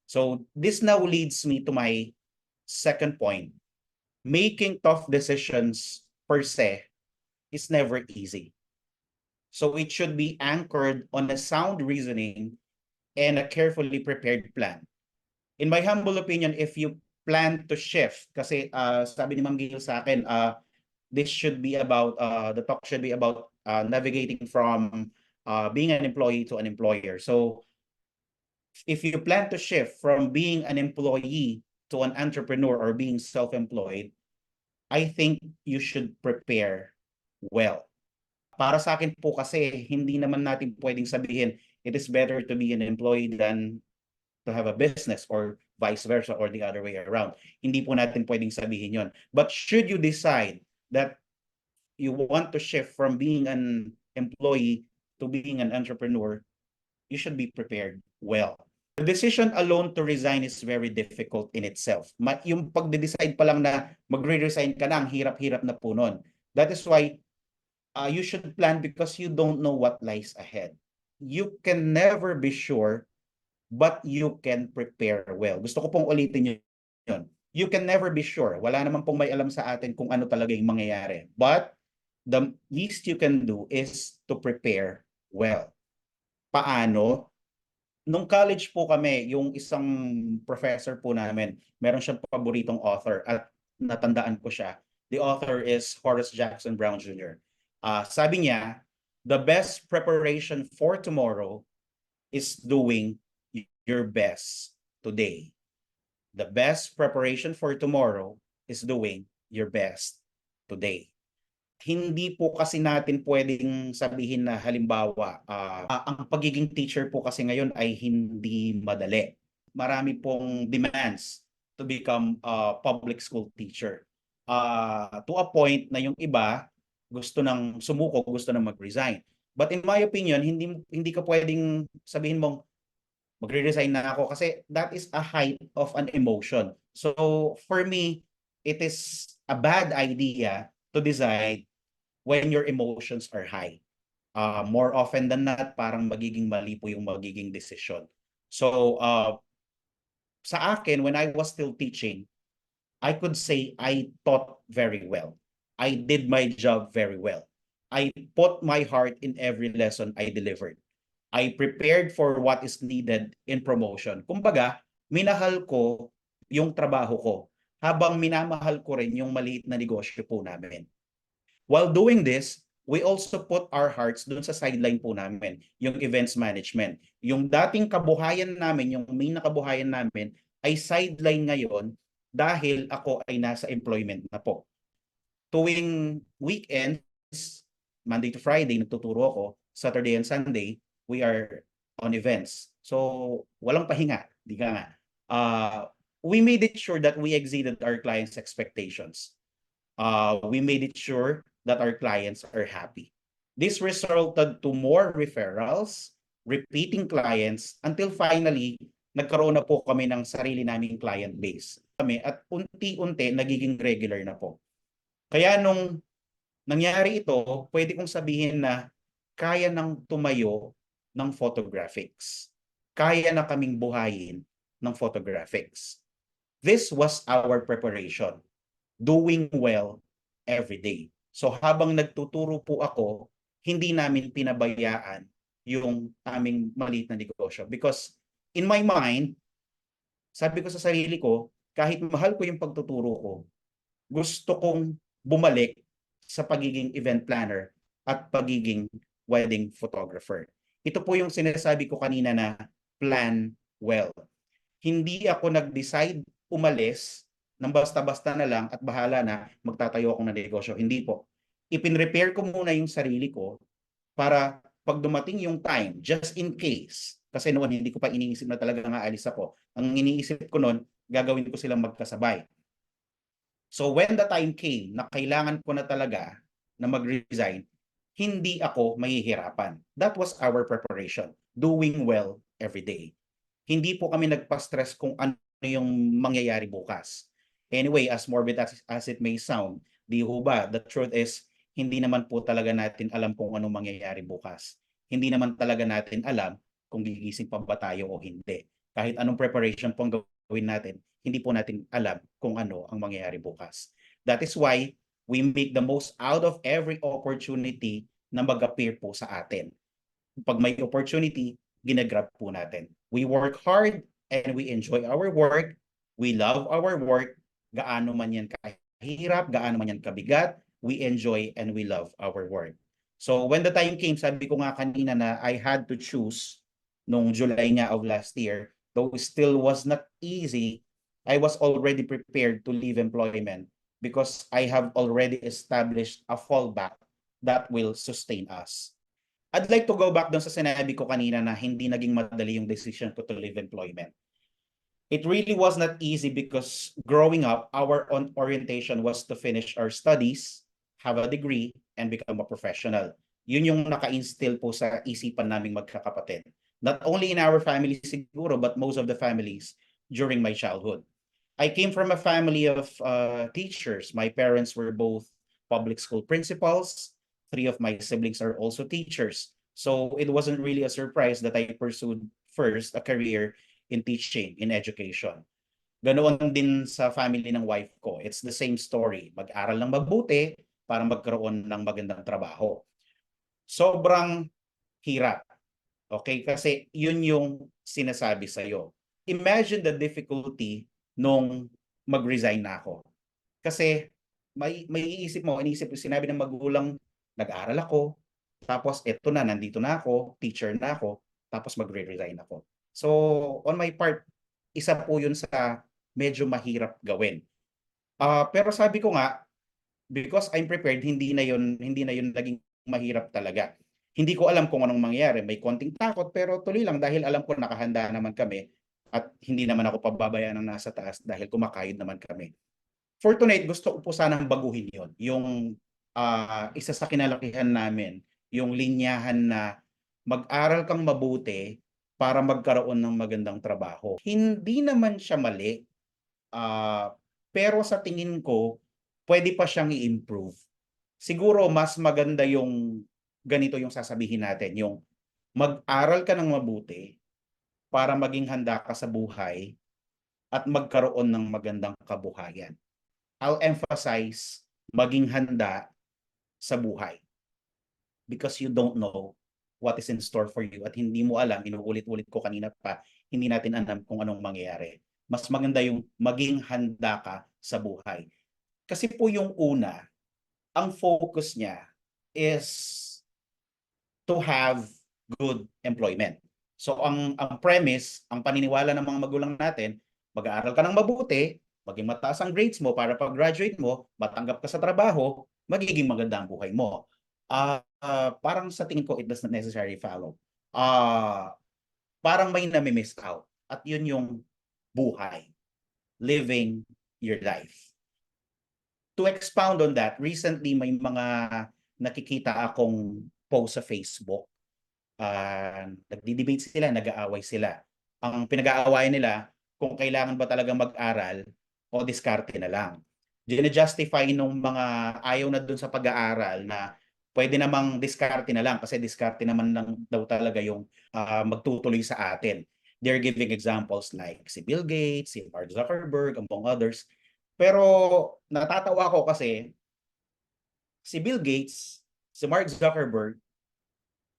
So this now leads me to my second point. Making tough decisions per se is never easy. So it should be anchored on a sound reasoning and a carefully prepared plan. In my humble opinion, if you plan to shift, kasi sabi ni Ma'am Gil sa akin, this should be about, the talk should be about navigating from being an employee to an employer. So if you plan to shift from being an employee to an entrepreneur or being self-employed, I think you should prepare well. Para sa akin po kasi, hindi naman natin pwedeng sabihin, it is better to be an employee than to have a business or vice versa or the other way around. Hindi po natin pwedeng sabihin yon. But should you decide that you want to shift from being an employee to being an entrepreneur, you should be prepared well. The decision alone to resign is very difficult in itself. Yung pagde-decide pa lang na magre-resign ka na, ang hirap-hirap na po nun. That is why you should plan because you don't know what lies ahead. You can never be sure, but you can prepare well. Gusto ko pong ulitin yun. You can never be sure. Wala naman pong may alam sa atin kung ano talaga yung mangyayari. But the least you can do is to prepare well. Paano? Nung college po kami, yung isang professor po namin, meron siyang paboritong author at natandaan ko siya. The author is Horace Jackson Brown Jr. Sabi niya, the best preparation for tomorrow is doing your best today. The best preparation for tomorrow is doing your best today. Hindi po kasi natin pwedeng sabihin na halimbawa, ang pagiging teacher po kasi ngayon ay hindi madali. Marami pong demands to become a public school teacher. To a point na yung iba gusto nang sumuko, gusto nang mag-resign. But in my opinion, hindi ka pwedeng sabihin mong magre-resign na ako kasi that is a height of an emotion. So for me, it is a bad idea to decide when your emotions are high. More often than not, parang magiging mali po yung magiging decision. So sa akin, when I was still teaching, I could say I taught very well. I did my job very well. I put my heart in every lesson I delivered. I prepared for what is needed in promotion. Kumbaga, minahal ko yung trabaho ko habang minamahal ko rin yung maliit na negosyo po namin. While doing this, we also put our hearts dun sa sideline po namin, yung events management. Yung dating kabuhayan namin, yung main na kabuhayan namin, ay sideline ngayon dahil ako ay nasa employment na po. Tuwing weekends, Monday to Friday, nagtuturo ako. Saturday and Sunday, we are on events. So, walang pahinga. Di ka nga. We made it sure that we exceeded our clients' expectations. We made it sure that our clients are happy. This resulted to more referrals, repeating clients, until finally, nagkaroon na po kami ng sarili naming client base. At unti-unti, nagiging regular na po. Kaya nung nangyari ito, pwede kong sabihin na kaya nang tumayo ng photographics. Kaya na kaming buhayin ng photographics. This was our preparation. Doing well every day. So habang nagtuturo po ako, hindi namin pinabayaan yung aming maliit na negosyo. Because in my mind, sabi ko sa sarili ko, kahit mahal ko yung pagtuturo ko, gusto kong bumalik sa pagiging event planner at pagiging wedding photographer. Ito po yung sinasabi ko kanina na plan well. Hindi ako nag-decide umalis nang basta-basta na lang at bahala na magtatayo ako ng negosyo. Hindi po. Ipinrepair ko muna yung sarili ko para pag dumating yung time, just in case, kasi noon hindi ko pa iniisip na talaga nga alis ako. Ang iniisip ko noon, gagawin ko silang magkasabay. So when the time came na kailangan ko na talaga na mag-resign, hindi ako mahihirapan. That was our preparation. Doing well every day. Hindi po kami nagpa-stress kung ano yung mangyayari bukas. Anyway, as morbid as it may sound, di ho ba, the truth is, hindi naman po talaga natin alam kung anong mangyayari bukas. Hindi naman talaga natin alam kung gigising pa ba tayo o hindi. Kahit anong preparation po ang gawin natin, hindi po natin alam kung ano ang mangyayari bukas. That is why we make the most out of every opportunity na mag-appear po sa atin. Pag may opportunity, ginagrab po natin. We work hard and we enjoy our work. We love our work. Gaano man yan kahirap, gaano man yan kabigat, we enjoy and we love our work. So when the time came, sabi ko nga kanina na I had to choose nung July nga of last year, though it still was not easy, I was already prepared to leave employment because I have already established a fallback that will sustain us. I'd like to go back doon sa sinabi ko kanina na hindi naging madali yung decision ko to leave employment. It really was not easy because growing up, our orientation was to finish our studies, have a degree, and become a professional. Yun yung naka-instill po sa isipan naming magkakapatid. Not only in our family siguro, but most of the families during my childhood. I came from a family of teachers. My parents were both public school principals. 3 of my siblings are also teachers. So it wasn't really a surprise that I pursued first a career in teaching, in education. Ganoon din sa family ng wife ko. It's the same story. Mag-aral ng mabuti para magkaroon ng magandang trabaho. Sobrang hirap. Okay? Kasi yun yung sinasabi sa'yo. Imagine the difficulty nung mag-resign na ako. Kasi may iisip mo, sinabi ng magulang, nag-aral ako, tapos eto na, nandito na ako, teacher na ako, tapos magre-resign ako. So, on my part, isa po yun sa medyo mahirap gawin. Pero sabi ko nga, because I'm prepared, hindi na yun naging mahirap talaga. Hindi ko alam kung anong mangyayari. May konting takot, pero tuloy lang dahil alam ko nakahanda naman kami at hindi naman ako pababayaan ng nasa taas dahil kumakayod naman kami. For tonight, gusto ko po sanang baguhin yon. Yung isa sa kinalakihan namin, yung linyahan na mag-aral kang mabuti para magkaroon ng magandang trabaho. Hindi naman siya mali, pero sa tingin ko, pwede pa siyang i-improve. Siguro mas maganda yung ganito yung sasabihin natin, yung mag-aral ka ng mabuti para maging handa ka sa buhay at magkaroon ng magandang kabuhayan. I'll emphasize maging handa sa buhay because you don't know what is in store for you at hindi mo alam, inuulit-ulit ko kanina pa, hindi natin alam kung anong mangyayari. Mas maganda yung maging handa ka sa buhay. Kasi po yung una, ang focus niya is to have good employment. So ang premise, ang paniniwala ng mga magulang natin, mag-aaral ka ng mabuti, maging mataas ang grades mo para pag-graduate mo, matanggap ka sa trabaho, magiging maganda ang buhay mo. Parang sa tingin ko, it does not necessarily follow. Parang may nami-miss out. At yun yung buhay. Living your life. To expound on that, recently may mga nakikita akong post sa Facebook. Nagdi-debate sila, nag-aaway sila. Ang pinag-aawayan nila, kung kailangan ba talaga mag-aral o diskarte na lang. Gina-justify nung mga ayaw na dun sa pag-aaral na pwede namang diskarte na lang kasi diskarte naman lang daw talaga yung magtutuloy sa atin. They're giving examples like si Bill Gates, si Mark Zuckerberg, among others. Pero natatawa ko kasi si Bill Gates, si Mark Zuckerberg,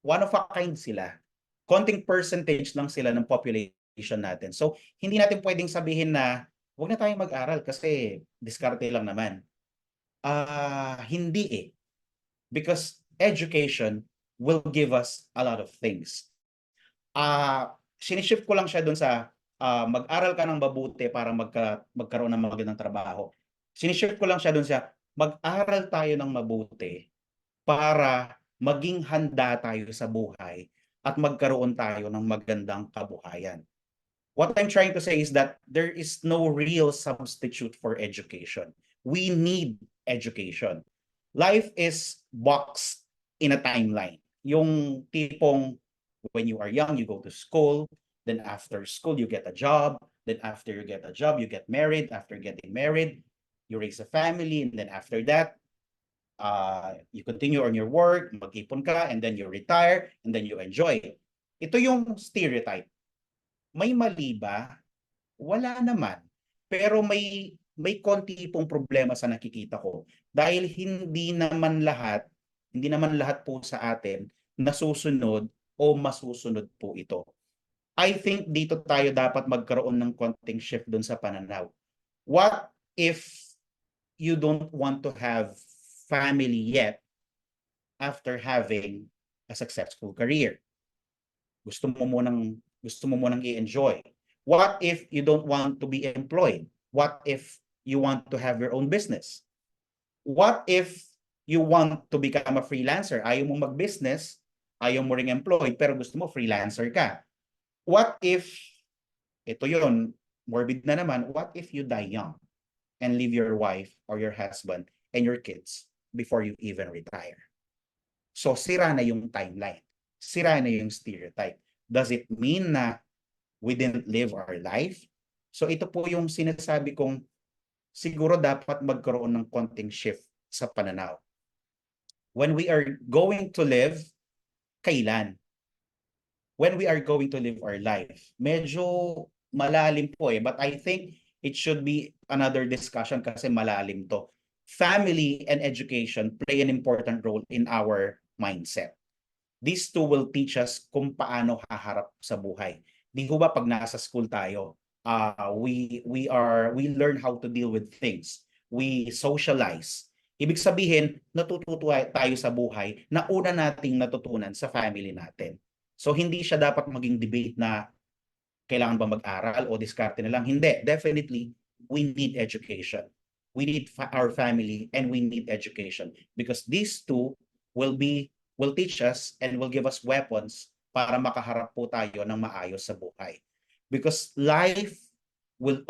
one of a kind sila. Konting percentage lang sila ng population natin. So, hindi natin pwedeng sabihin na huwag na tayong mag-aral kasi diskarte lang naman. Hindi eh. Because education will give us a lot of things. Sinishift ko lang siya dun sa mag-aral ka ng mabuti para magkaroon ng magandang trabaho. Sinishift ko lang siya dun sa mag-aral tayo ng mabuti para maging handa tayo sa buhay at magkaroon tayo ng magandang kabuhayan. What I'm trying to say is that there is no real substitute for education. We need education. Life is boxed in a timeline. Yung tipong when you are young, you go to school, then after school, you get a job, then after you get a job, you get married, after getting married, you raise a family, and then after that, you continue on your work, mag-ipon ka, and then you retire, and then you enjoy. Ito yung stereotype. May mali ba? Wala naman. Pero may konti pong problema sa nakikita ko dahil hindi naman lahat po sa atin nasusunod o masusunod po ito. I think dito tayo dapat magkaroon ng konting shift dun sa pananaw. What if you don't want to have family yet after having a successful career? Gusto mo munang i-enjoy. What if you don't want to be employed? What if you want to have your own business? What if you want to become a freelancer? Ayaw mo mag-business, ayaw mo ring employed, pero gusto mo freelancer ka. What if, ito yun, morbid na naman, what if you die young and leave your wife or your husband and your kids before you even retire? So sira na yung timeline. Sira na yung stereotype. Does it mean na we didn't live our life? So ito po yung sinasabi kong siguro dapat magkaroon ng konting shift sa pananaw. When we are going to live, kailan? When we are going to live our life. Medyo malalim po but I think it should be another discussion kasi malalim to. Family and education play an important role in our mindset. These two will teach us kung paano haharap sa buhay. Di ho ba pag nasa school tayo, we learn how to deal with things. We socialize. Ibig sabihin, natututo tayo sa buhay na una nating natutunan sa family natin. So hindi siya dapat maging debate na kailangan ba mag-aral o diskarte na lang. Hindi. Definitely, we need education. We need our family and we need education because these two will teach us and will give us weapons para makaharap po tayo ng maayos sa buhay. Because life will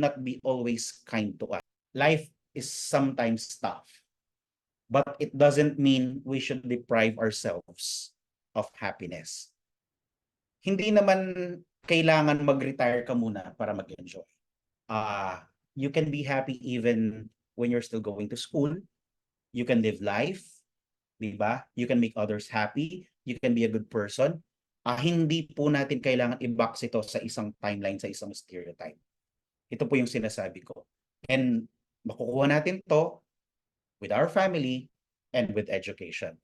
not be always kind to us. Life is sometimes tough. But it doesn't mean we should deprive ourselves of happiness. Hindi naman kailangan mag-retire ka muna para mag-enjoy. You can be happy even when you're still going to school. You can live life, di ba? You can make others happy. You can be a good person. Hindi po natin kailangan i-box ito sa isang timeline, sa isang stereotype. Ito po yung sinasabi ko. And makukuha natin to with our family and with education.